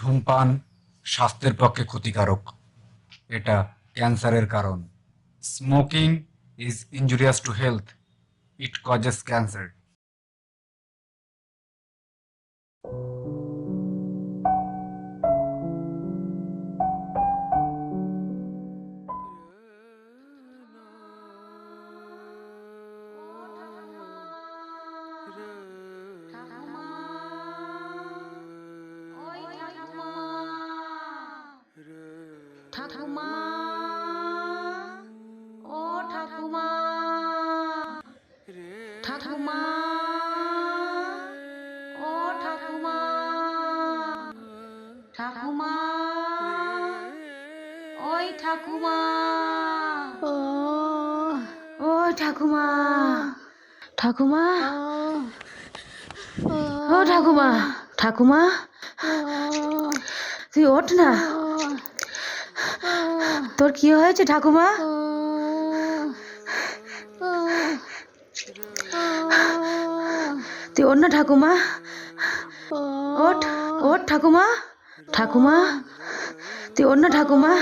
ধূমপান স্বাস্থ্যের পক্ষে ক্ষতিকারক। এটা ক্যান্সারের কারণ। Smoking is injurious to health. It causes cancer. ঠাকুমা, ওই ঠাকুমা, ঠাকুমা, ও ঠাকুমা, ঠাকুমা, ও ঠাকুমা, ঠাকুমা, ওই ঠাকুমা, ও ঠাকুমা, ঠাকুমা, ও ঠাকুমা, ঠাকুমা, তুই ওঠ না। তোর কি হয়েছে ঠাকুমা? তুই ওঠ না ঠাকুমা। ওঠ, ওঠ ঠাকুমা, ঠাকুমা, তুই ওঠ না ঠাকুমা।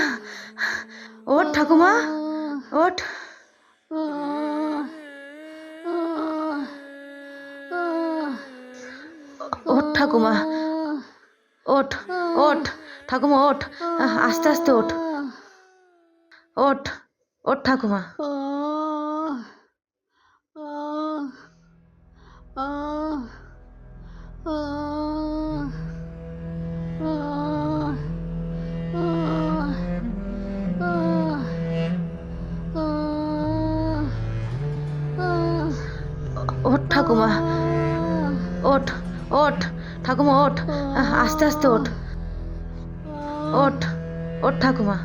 ওঠ ঠাকুমা, ওঠ। ওঠ ঠাকুমা, ওঠ, ওঠ ঠাকুমা, ওঠ, আস্তে আস্তে ওঠ, ওঠ, ওঠ ঠাকুমা। ওঠ ঠাকুমা, ওঠ, ওঠ ঠাকুমা, ওঠ, আস্তে আস্তে ওঠ, ওঠ, ওঠ ঠাকুমা।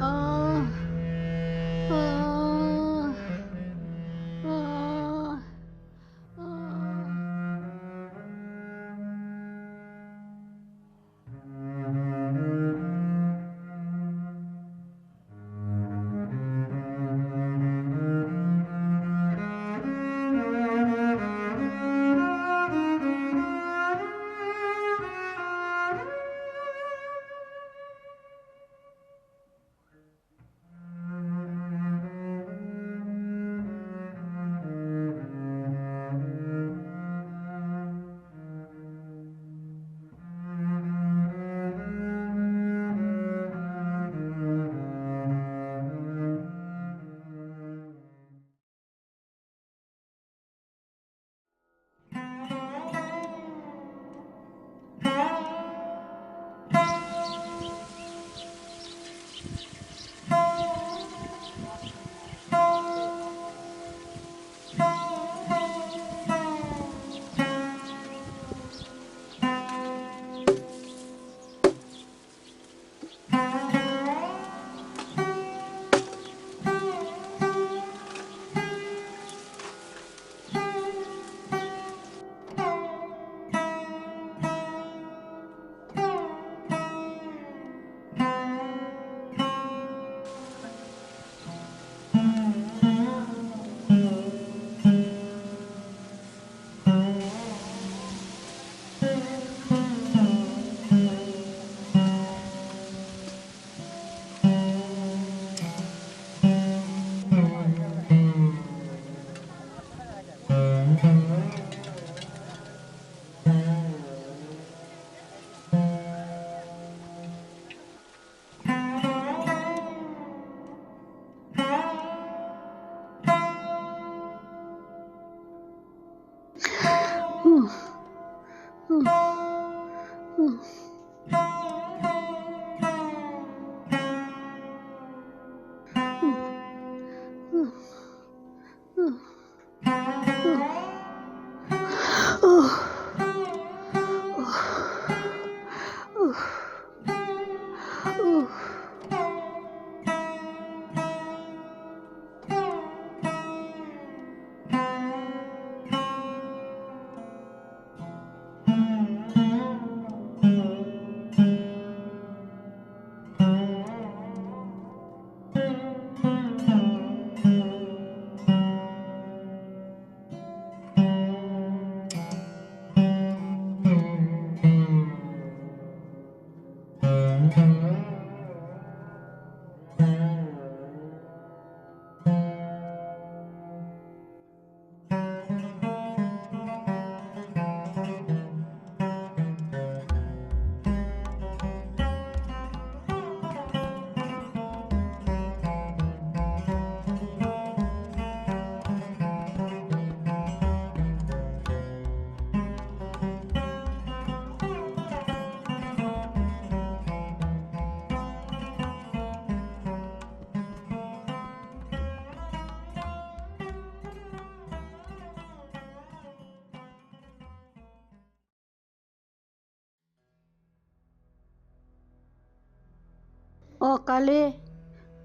অকালে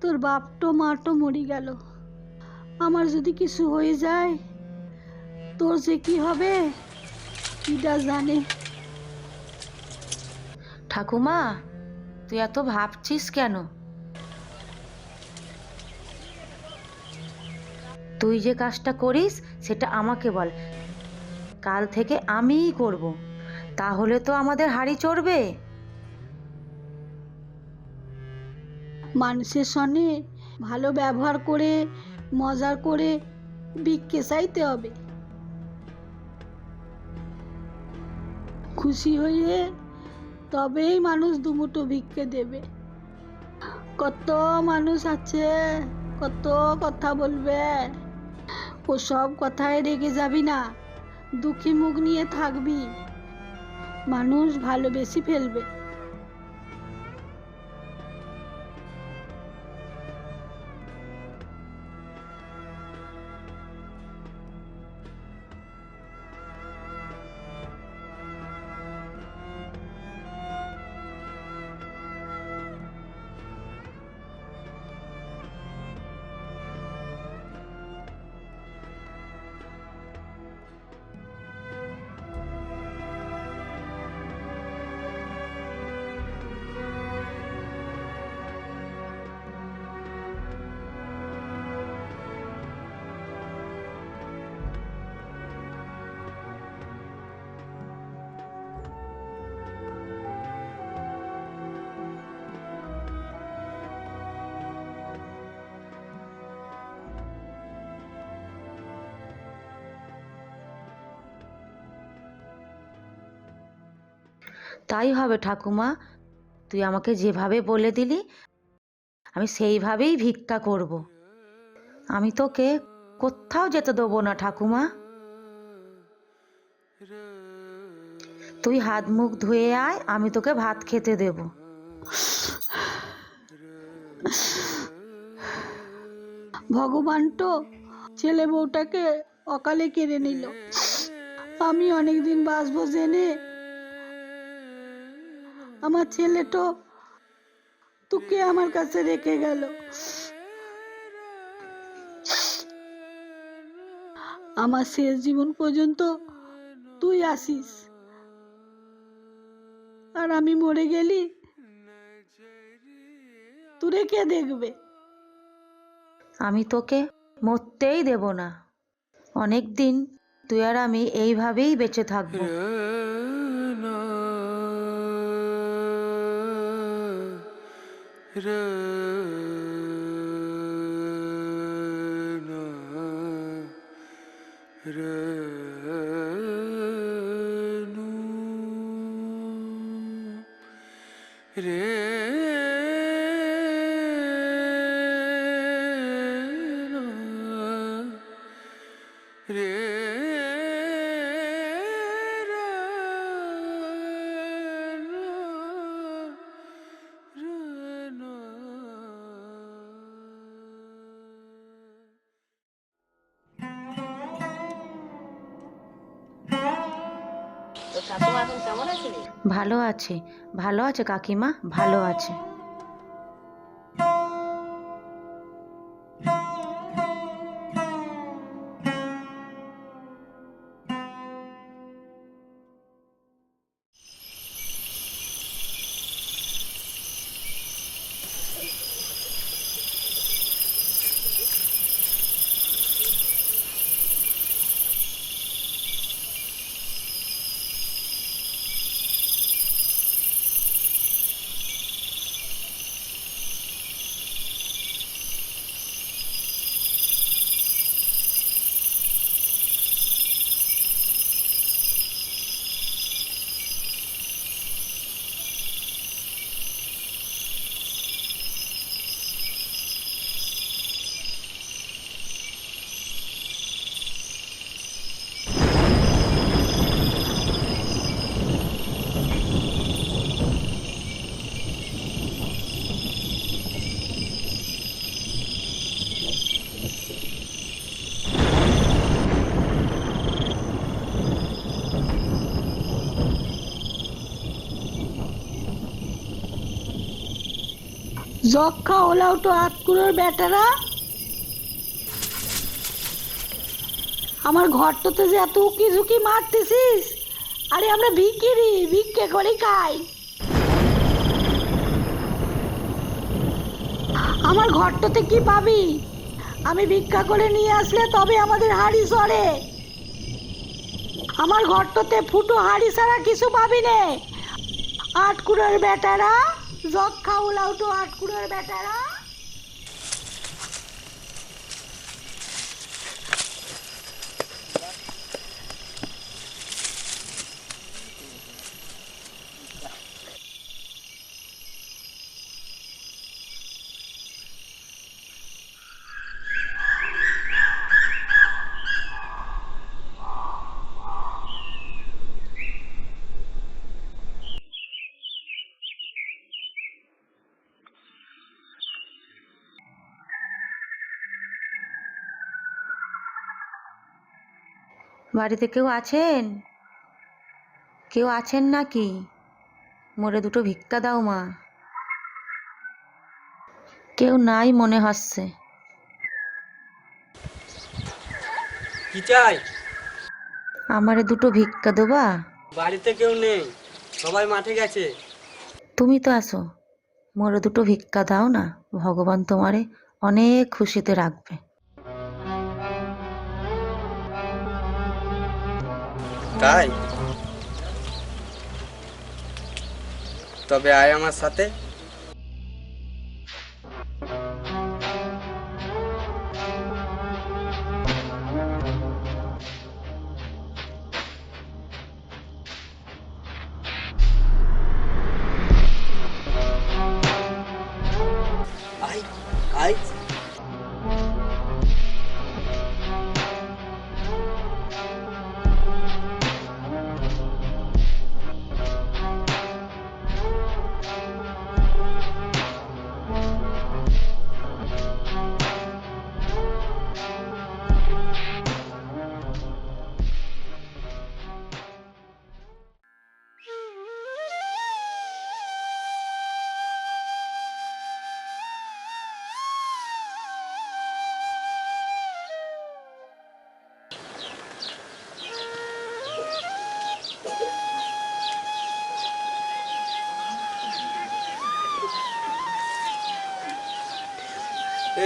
তোর বাপটো মাটো মরি গেল। আমার যদি কিছু হয়ে যায় তোর যে কি হবে কিটা জানে। ঠাকুমা, তুই এত ভাবছিস কেন? তুই যে কাজটা করিস সেটা আমাকে বল, কাল থেকে আমিই করব। তাহলে তো আমাদের হাঁড়ি চড়বে। মানুষের সঙ্গে ভালো ব্যবহার করে মজার করে ভিক্ষে চাইতে হবে। খুশি হয়ে তবেই মানুষ দুমুঠো ভিক্ষে দেবে। কত মানুষ আছে, কত কথা বলবে, ও সব কথায় রেগে যাবি না, দুঃখী মুখ নিয়ে থাকবি। মানুষ ভালোবেসে ফেলবে। তাই হবে ঠাকুমা, তুই আমাকে যেভাবে বলে দিলি আমি সেইভাবেই ভিক্ষা করব। আমি তোকে কোথাও যেতে দেবো না ঠাকুমা। তুই হাত মুখ ধুয়ে আয়, আমি তোকে ভাত খেতে দেব। ভগবান তো ছেলে বউটাকে অকালে কেড়ে নিল। আমি অনেকদিন বাঁচবো জেনে আমার ছেলে তো তোকে আমার কাছে রেখে গেল। আমার শেষ জীবন পর্যন্ত তুই আসিস, আর আমি মরে গেলি তোরে কে দেখবে? আমি তোকে মরতেই দেব না। অনেক দিন তুই আর আমি এইভাবেই বেঁচে থাকবো। ভালো আছে, ভালো আছে কাকিমা, ভালো আছে। যক্ষা ওলাও তো আতকুড়োর বেটারা, আমার ঘরটাতে যে এত উকি ঝুঁকি মারতেছিস। আরে আমরা ভিখিরি, ভিক্ষে করে খাই। আমার ঘরটাতে কি পাবি? আমি ভিক্ষা করে নিয়ে আসলে তবে আমাদের হাড়ি সরে। আমার ঘরটাতে ফুটো হাড়ি ছাড়া কিছু পাবি নে। আটকুড়োর বেটারা, যক্ষা উলাও তো আটকুড়োর বেটারা। বাড়িতে কেউ আছেন? কেউ আছেন নাকি? মোরে দুটো ভিক্ষা দাও মা। কেউ নাই মনে হচ্ছে। কি চাই? আমারে দুটো ভিক্ষা দেবা? বাড়িতে কেউ নেই, সবাই মাঠে গেছে। তুমি তো আছো, মোরে দুটো ভিক্ষা দাও না। ভগবান তোমারে অনেক খুশিতে রাখবে। তাই? তবে আয় আমার সাথে। আয় আয়।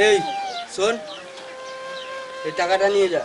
এই শোন, এই টাকাটা নিয়ে যা।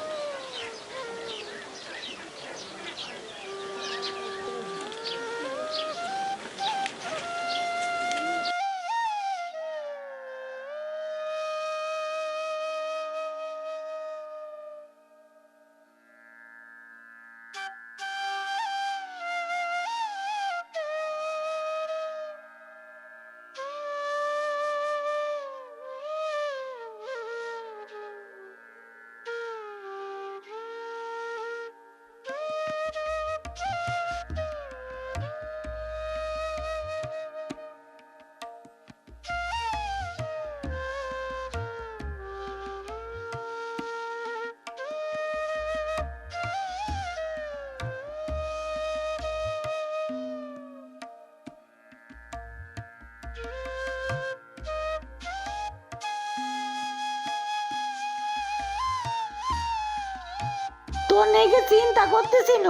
তোর নেই চিন্তা করতেছিল,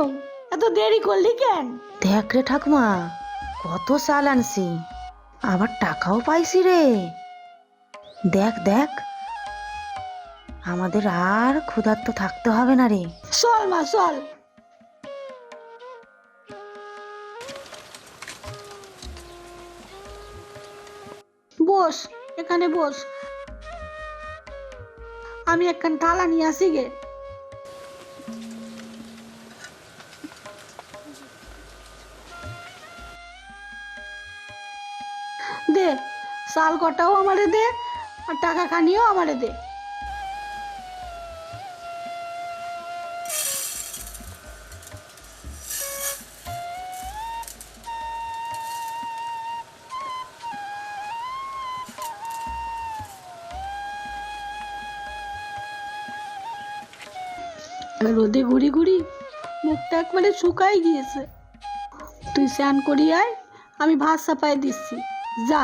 এত দেরি করলি কেন? দেখ রে ঠাকুমা, কত চাল আনছি, আবার টাকাও পাইছি রে। দেখ দেখ, আমাদের আর ক্ষুধার্ত থাকতে হবে না রে। চল মা চল। বস, এখানে বস। আমি একখান থালা নিয়ে আসি গে। দে, চাল কটাও আমারে দে, আর টাকা খানিও আমারে দে। রোদে ঘুরি ঘুরি মুখটা একবারে শুকাই গিয়েছে। তুই স্নান করি আয়, আমি ভাত চাপাই দিচ্ছি, যা।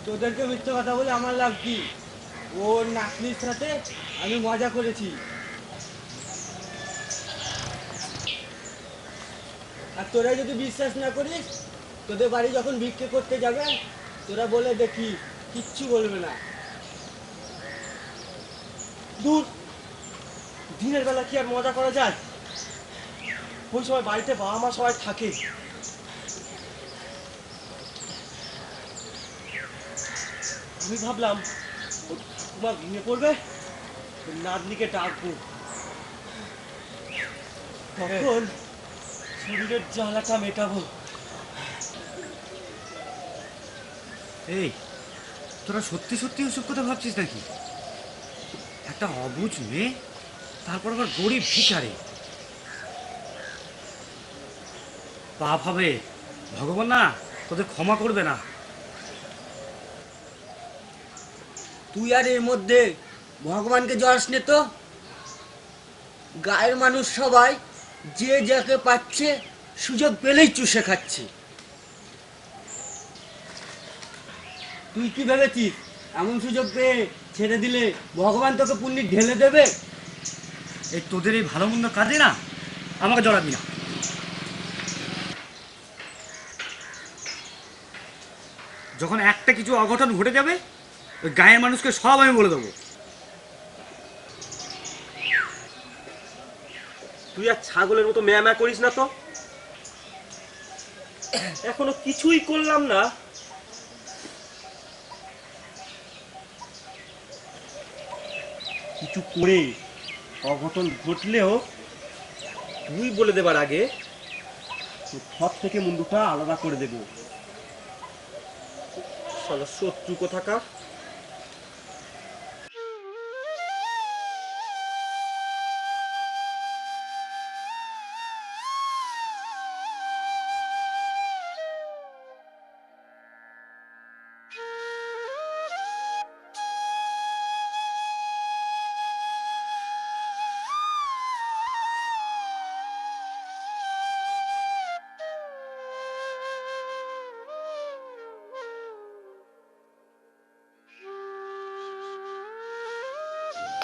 তোদেরকে মিথ্যে কথা বলে আমার লাভ কি? ওর নাতনির সাথে আমি মজা করেছি। আর তোরা যদি বিশ্বাস না করিস, তোদের বাড়ি যখন ভিক্ষে করতে যাবে তোরা বলে দেখি, কিচ্ছু বলবে না। দূর, দিনের বেলা কি আর মজা করা যায়? ওই সময় বাড়িতে বাবা মা সবাই থাকে। আমি ভাবলাম ওর ঠাকুমা ঘুমিয়ে পড়বে, ওর নাতনিকে ডাকবো, তখন শরীরের জ্বালাটা মেটাবো। এই, তোরা সত্যি সত্যি ওসব কথা ভাবছিস নাকি? একটা অবুঝ মেয়ে, তারপর আবার গরিব ভিখারি। পাপ হবে, ভগবান না তোদের ক্ষমা করবে না। তুই আর এর মধ্যে ভগবানকে জড়াস নে তো। গায়ের মানুষ সবাই যে যাকে পাচ্ছে সুযোগ পেলেই চুষে খাচ্ছে। তুই কি ভেবেছিস এমন সুযোগ পেয়ে ছেড়ে দিলে ভগবান তোকে পুণ্যি ঢেলে দেবে? এই তোদের এই ভালো মন্দ কাজে না আমাকে জড়াবি না। যখন একটা কিছু অঘটন ঘটে যাবে, ওই গায়ের মানুষকে সব আমি বলে দেবো। তুই আর ছাগলের মতো ম্যাঁ ম্যাঁ করিস না তো। এখনো কিছুই করলাম না, কিছু করে অঘটন ঘটলেও তুই বলে দেবার আগে তোর সব থেকে মুন্ডুটা আলাদা করে দেব। শালা শত্রু কোথাকার।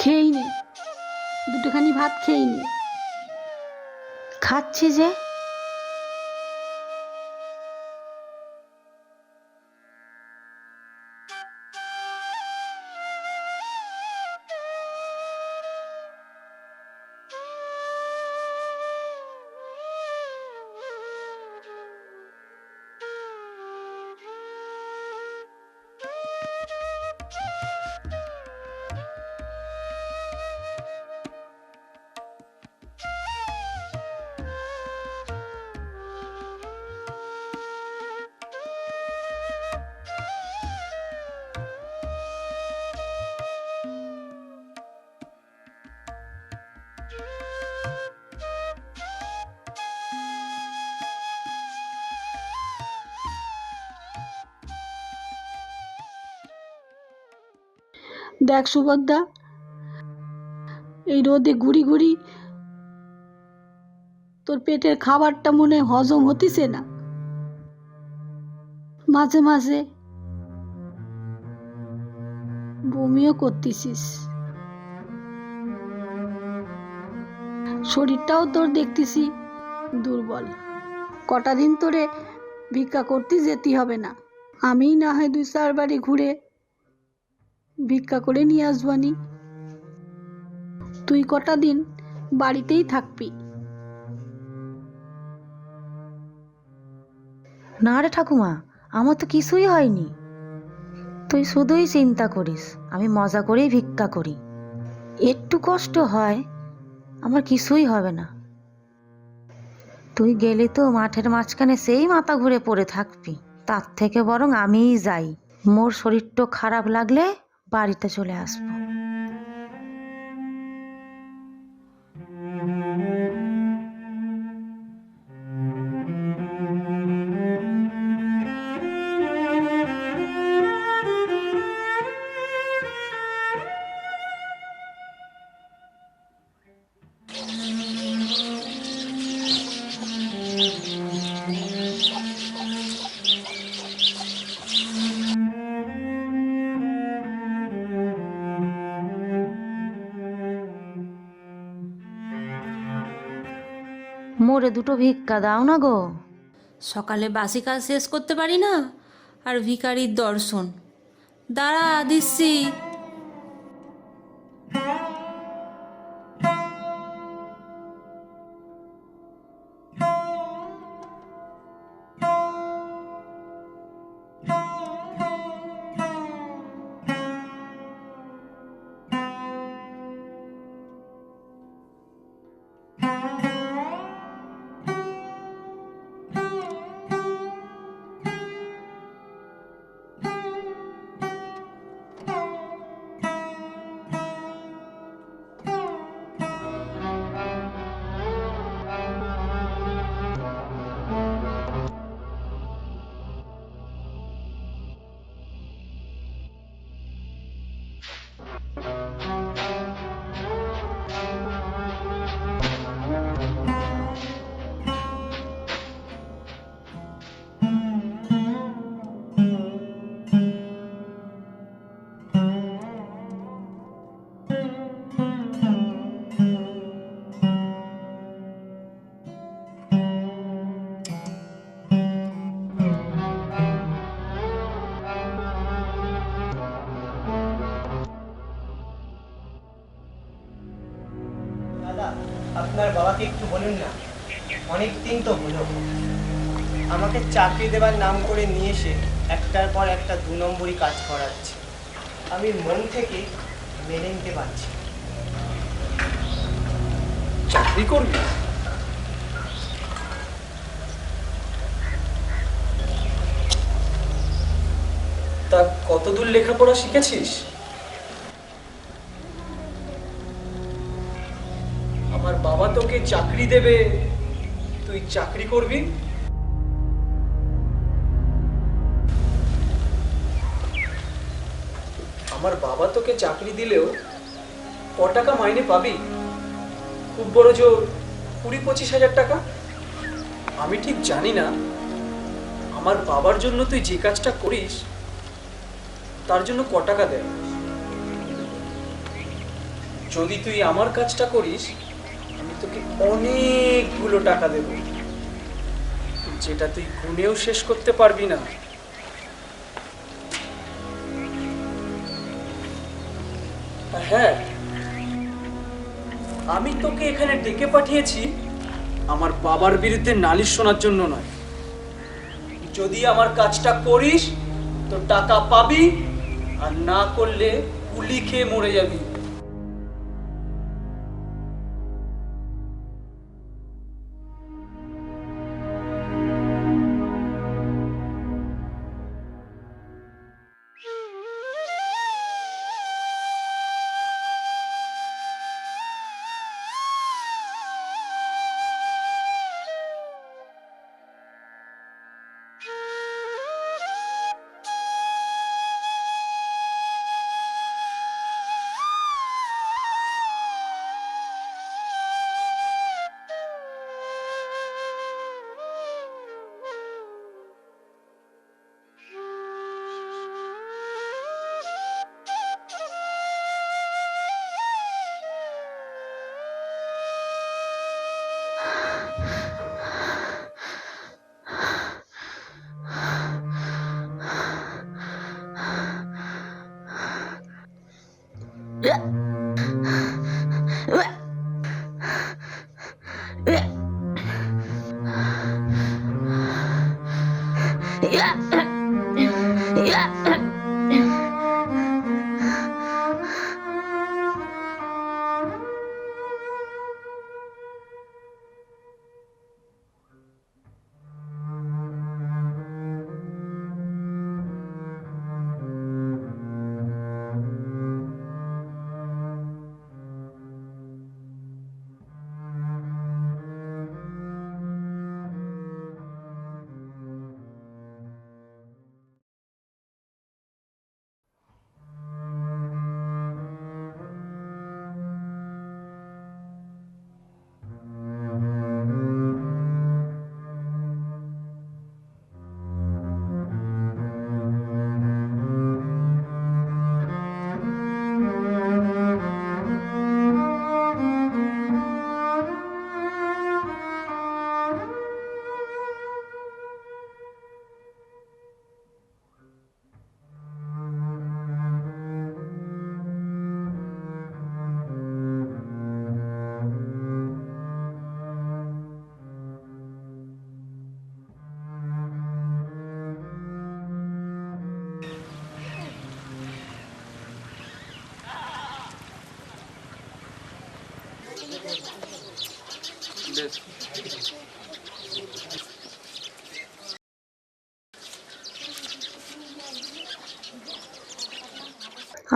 খেয়েই নে, দুটোখানি ভাত খেয়েই নে। খাচ্ছি যে। দেখ সুভদ্রা, এই রোদে ঘুরি ঘুরি তোর পেটের খাবারটা মনে হয় হজম হতিছে না। মাঝে মাঝে বমিও করতেছিস। শরীরটাও তোর দেখতেছি দুর্বল। কটা দিন তোরে ভিক্ষা করতে যেতে হবে না, আমি না হয় 2-4 বাড়ি ঘুরে ভিক্ষা করে নিয়ে আসবানি। তুই কটা দিন বাড়িতেই থাকবি। না রে ঠাকুমা, আমার তো কিছুই হয়নি। তুই শুধুই চিন্তা করিস, আমি মজা করেই ভিক্ষা করি। একটু কষ্ট হয়, আমার কিছুই হবে না। তুই গেলে তো মাঠের মাঝখানে সেই মাথা ঘুরে পড়ে থাকবি। তার থেকে বরং আমিই যাই। মোর শরীরটা খারাপ লাগলে বাড়িতে চলে আসবো। মোরে দুটো ভিক্ষা দাও না গো। সকালে বাসি কাজ শেষ করতে পারি না, আর ভিখারির দর্শন। দাঁড়া দিচ্ছি। দাদা, আপনার বাবাকে একটু বলুন না, অনেক দিন তো হলো আমাকে চাকরি দেবার নাম করে নিয়ে এসে একটার পর একটা 2 নম্বরই কাজ করাচ্ছে। আমি মন থেকে মেনে নিতে পারছি না। চাকরি করবি? তা কতদূর লেখাপড়া শিখেছিস? আমার বাবা তোকে চাকরি দেবে, তুই চাকরি করবি? আমার বাবা তোকে চাকরি দিলেও ক টাকা মাইনে পাবি? খুব বড় জোর 20-25 হাজার টাকা। আমি ঠিক জানি না আমার বাবার জন্য তুই যে কাজটা করিস তার জন্য ক টাকা দেয়। যদি তুই আমার কাজটা করিস আমি তোকে অনেকগুলো টাকা দেব, যেটা তুই গুনেও শেষ করতে পারবি না। আর হ্যাঁ, আমি তোকে এখানে ডেকে পাঠিয়েছি আমার বাবার বিরুদ্ধে নালিশ শোনার জন্য নয়। যদি আমার কাজটা করিস তো টাকা পাবি, আর না করলে গুলি খেয়ে মরে যাবি।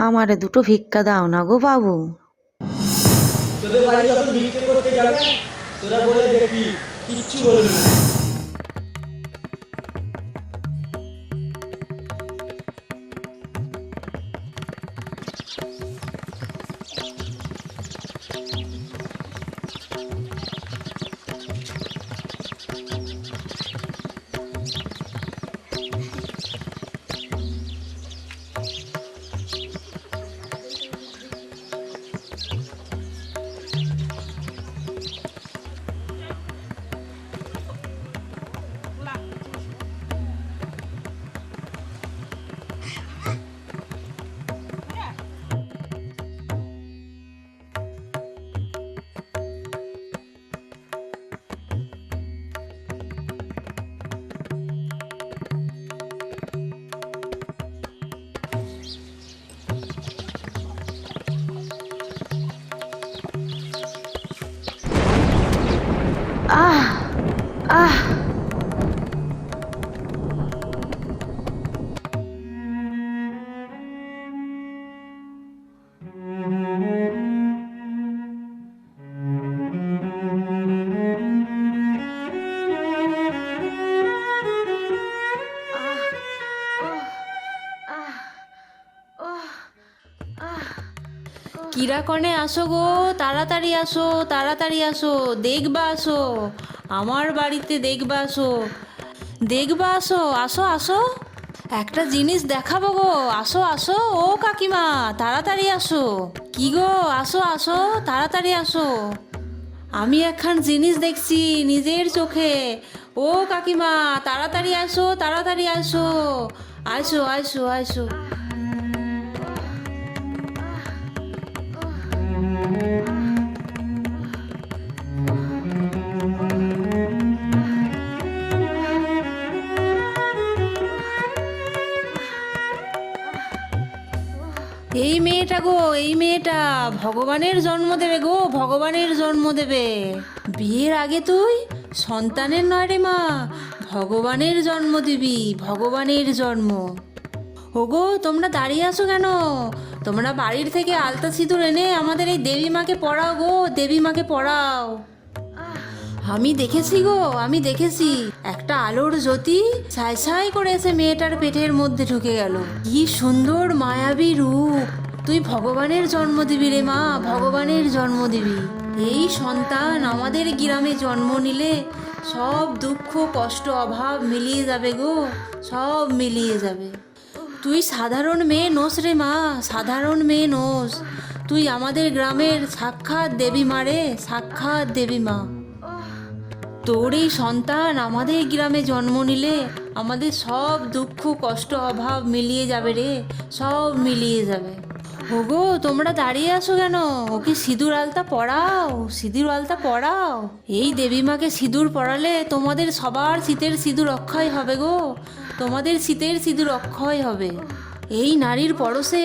আমারে দুটো ভিক্ষা দাও না গো বাবু। তোদের বাড়ি যখন ভিক্ষে করতে যাবে তোরা বলে দেখি, কিচ্ছু বলবি না। আহ আহ কিরা কনে আসো গো, তাড়াতাড়ি আসো, তাড়াতাড়ি আসো, দেখবা আসো, আমার বাড়িতে দেখবা আসো, দেখবা আসো, আসো আসো, একটা জিনিস দেখাবো গো, আসো আসো, ও কাকিমা তাড়াতাড়ি আসো, কি গো আসো আসো, তাড়াতাড়ি আসো, আমি একখান জিনিস দেখছি নিজের চোখে, ও কাকিমা তাড়াতাড়ি আসো, তাড়াতাড়ি আসো, আসো আসো আসো। এই মেয়েটা গো, এই মেয়েটা ভগবানের জন্ম দেবে গো, ভগবানের জন্ম দেবে। বিয়ের আগে তুই সন্তানের নয় রে মা, ভগবানের জন্ম দিবি, ভগবানের জন্ম। ওগো তোমরা দাঁড়িয়ে আছো কেন? তোমরা বাড়ির থেকে আলতা সিঁদুর এনে আমাদের এই দেবী মাকে পড়াও গো, দেবী মাকে পড়াও। আমি দেখেছি গো, আমি দেখেছি একটা আলোর জ্যোতি ছাই ছাই করে এসে মেয়েটার পেটের মধ্যে ঢুকে গেল। কি সুন্দর মায়াবী রূপ। তুই ভগবানের জন্ম দিবি রে মা, ভগবানের জন্ম দিবি। এই সন্তান আমাদের গ্রামে জন্ম নিলে সব দুঃখ কষ্ট অভাব মিলিয়ে যাবে গো, সব মিলিয়ে যাবে। তুই সাধারণ মেয়ে নোস রে মা, সাধারণ মেয়ে নোস। তুই আমাদের গ্রামের সাক্ষাৎ দেবী মা রে, সাক্ষাৎ দেবী মা। তোর এই সন্তান আমাদের গ্রামে জন্ম নিলে আমাদের সব দুঃখ কষ্ট অভাব মিলিয়ে যাবে রে, সব মিলিয়ে যাবে। ওগো তোমরা দাঁড়িয়ে আছো কেন? ওকে সিঁদুর আলতা পরাও, সিঁদুর আলতা পরাও। এই দেবী মাকে সিঁদুর পরালে তোমাদের সবার শীতের সিঁদুর অক্ষয় হবে গো, তোমাদের শীতের সিঁদুর অক্ষয় হবে। এই নারীর পরশে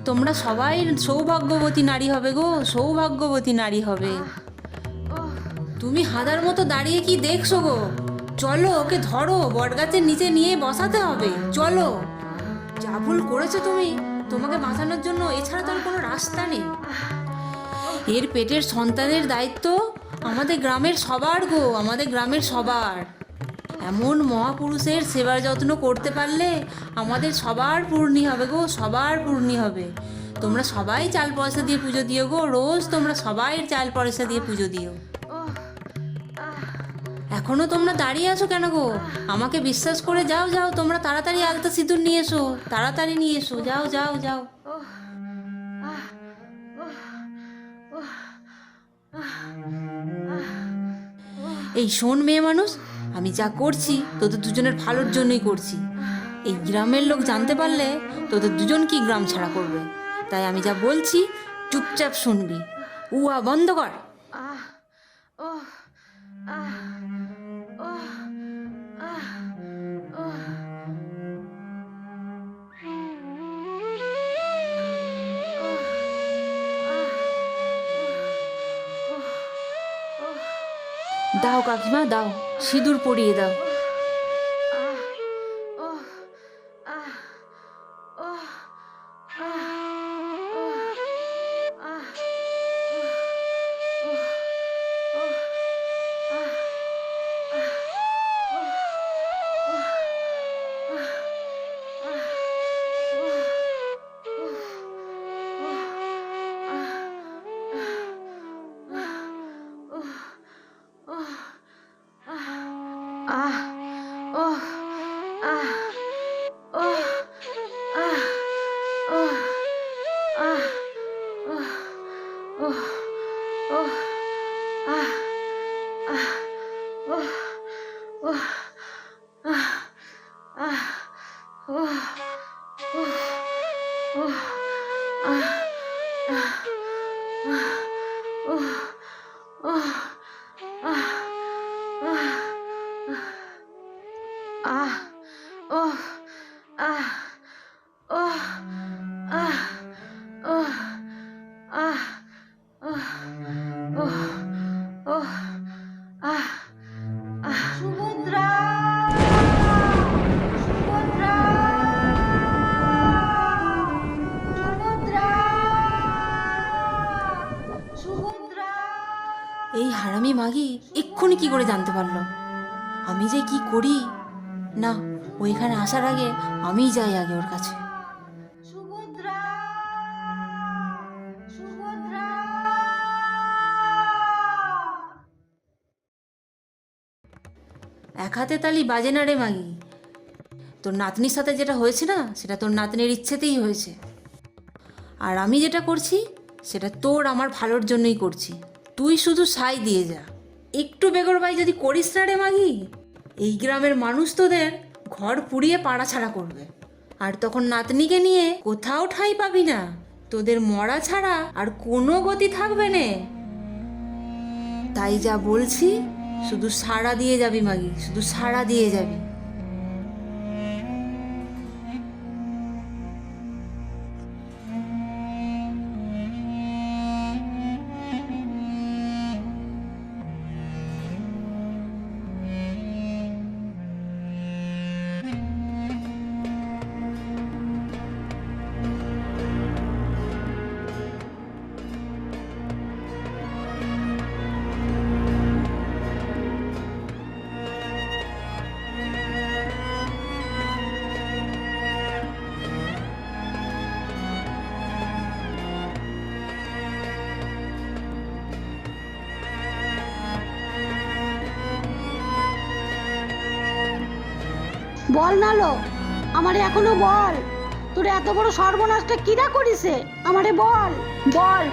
তোমরা সবাই সৌভাগ্যবতী নারী হবে গো, সৌভাগ্যবতী নারী হবে। তুমি হাদার মতো দাঁড়িয়ে কি দেখছো গো? চলো ওকে ধরো, বটগাছের নিচে নিয়ে বসাতে হবে, চলো। যা ভুল করেছো তুমি, তোমাকে বাঁচানোর জন্য এছাড়া তো আর কোনো রাস্তা নেই। এর পেটের সন্তানের দায়িত্ব আমাদের গ্রামের সবার গো, আমাদের গ্রামের সবার। এমন মহাপুরুষের সেবা যত্ন করতে পারলে আমাদের সবার পূর্ণি হবে গো, সবার পূর্ণি হবে। তোমরা সবাই চাল পয়সা দিয়ে পুজো দিও গো, রোজ তোমরা সবাই চাল পয়সা দিয়ে পুজো দিও। এখনো তোমরা দাঁড়িয়ে আছো কেন গো? আমাকে বিশ্বাস করে যাও, যাও তোমরা তাড়াতাড়ি আলতা সিঁদুর নিয়ে এসো, তাড়াতাড়ি নিয়ে এসো, যাও যাও যাও। এই শোন মেয়ে মানুষ, আমি যা করছি তোদের দুজনের ভালোর জন্যই করছি। এই গ্রামের লোক জানতে পারলে তোদের দুজন কি গ্রাম ছাড়া করবে। তাই আমি যা বলছি চুপচাপ শুনবি। উয়া বন্ধ কর। দাও কাকিমা দাও, সিঁদুর পরিয়ে দাও। সুভদ্রা, সুভদ্রা, সুভদ্রা, সুভদ্রা। এই হারামি মাগি এক্ষুনি কি করে জানতে পারলো আমি যে কি করি? না, ও এখানে আসার আগে আমিই যাই আগে ওর কাছে। সুভদ্রা, সুভদ্রা। এক হাতে তালি বাজে না রে মাগি। তোর নাতনির সাথে যেটা হয়েছে না, সেটা তোর নাতনির ইচ্ছেতেই হয়েছে। আর আমি যেটা করছি সেটা তোর আমার ভালোর জন্যই করছি। তুই শুধু সাই দিয়ে যা। একটু বেগরবাই যদি করিস না রে মাগি, এই গ্রামের মানুষ তোদের ঘর পুড়িয়ে পাড়া ছাড়া করবে। আর তখন নাতনিকে নিয়ে কোথাও ঠাঁই পাবি না। তোদের মরা ছাড়া আর কোনো গতি থাকবে না। তাই যা বলছি, শুধু সাড়া দিয়ে যাবি মাগি, শুধু সাড়া দিয়ে যাবি। বল না লো, আমারে এখনো বল, তোর এত বড় সর্বনাশটা কিরা করিছে? আমারে বল, বল,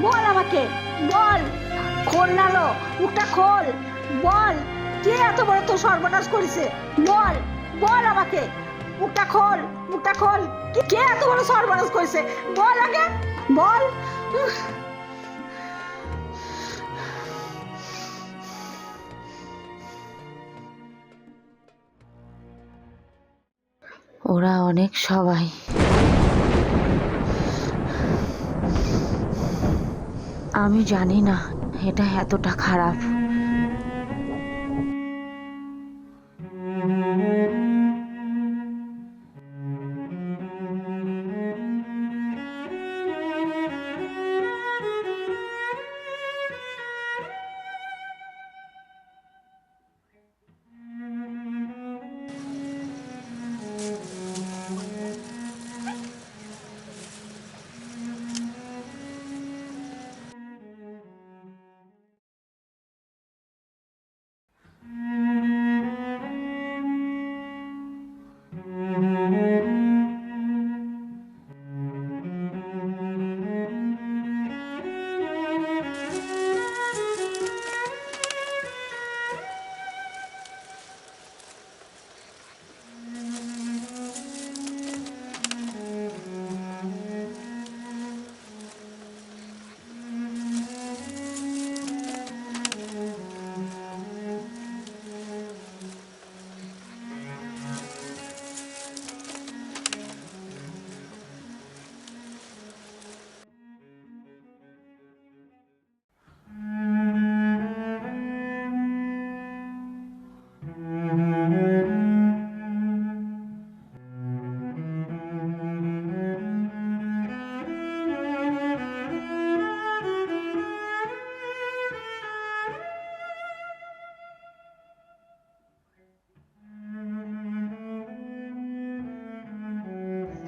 বল আমাকে, বল। খোল না লো, মুখটা খোল, বল, কে এত বড় তোর সর্বনাশ করিছে? বল, বল আমাকে, মুখটা খোল, মুখটা খোল, কে এত বড় সর্বনাশ করিছে? বল আগে, বল। ওরা অনেক সবাই। আমি জানি না এটা এতটা খারাপ।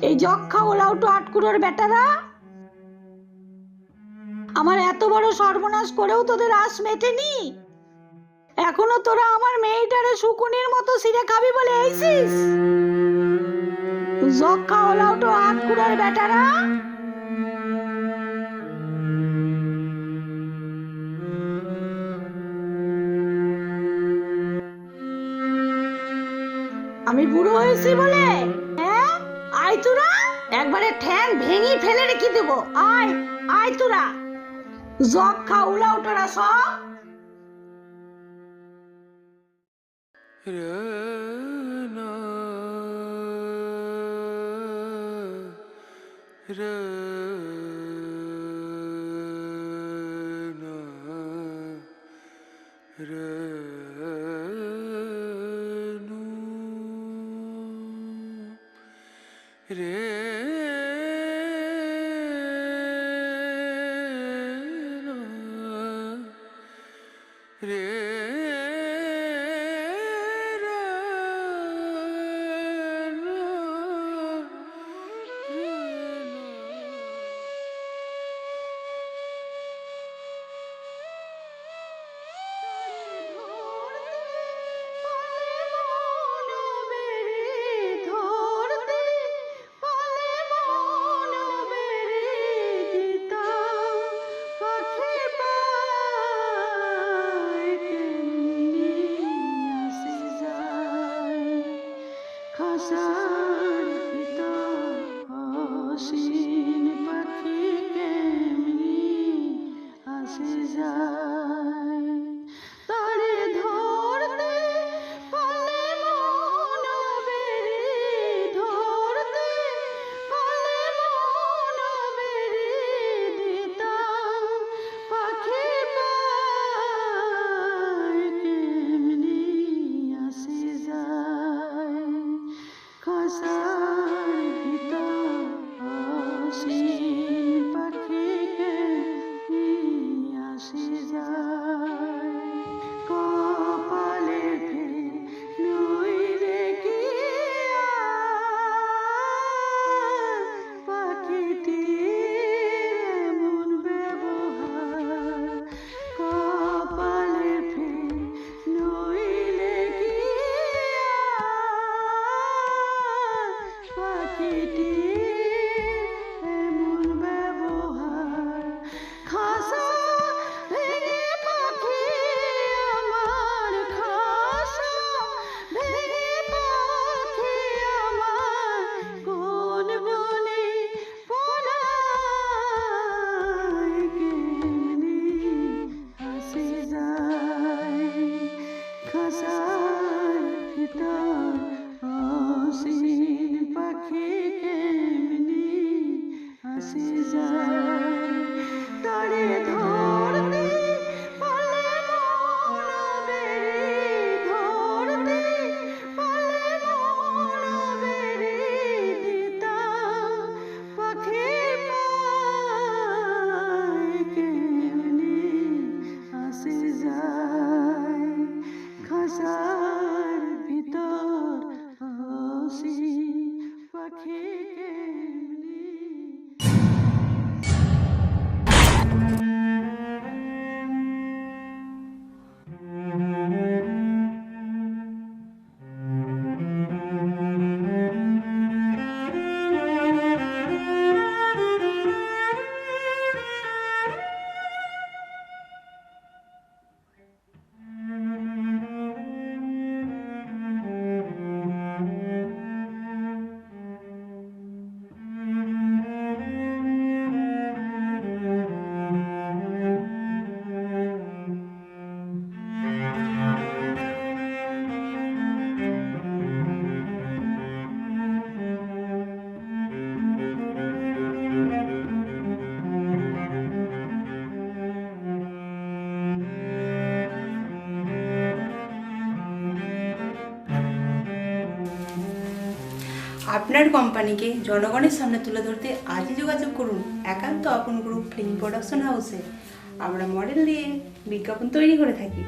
এই যক্ষা ওলাউটো আটকুড়োর বেটারা, আমার এত বড় সর্বনাশ করেও তোদের আশ মেটেনি? এখনো তোরা আমার মেয়েটারে শুকুনির মতো ছিঁড়ে খাবি বলে এইছিস? যক্ষা ওলাউটো আটকুড়োর বেটারা। আমি বুড়ো হয়েছি বলে? হ্যাঁ, আয় তোরা, একবারে ঠ্যাং ভেঙে ফেলে রেখে দেবো। আয় আয় তোরা, যক্ষা উলাউটোরা সব। আপনার কোম্পানিকে জনগণের সামনে তুলে ধরতে আজই যোগাযোগ করুন একান্ত আপন গ্রুপ ফিল্ম প্রোডাকশন হাউসে। আমরা মডেল দিয়ে বিজ্ঞাপন তৈরি করে থাকি।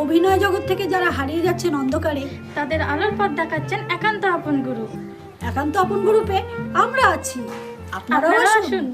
অভিনয় জগৎ থেকে যারা হারিয়ে যাচ্ছেন অন্ধকারে, তাদের আলোর পথ দেখাচ্ছেন একান্ত আপন গুরু। একান্ত আপন গ্রুপে আমরা আছি, আপনারাও আসুন।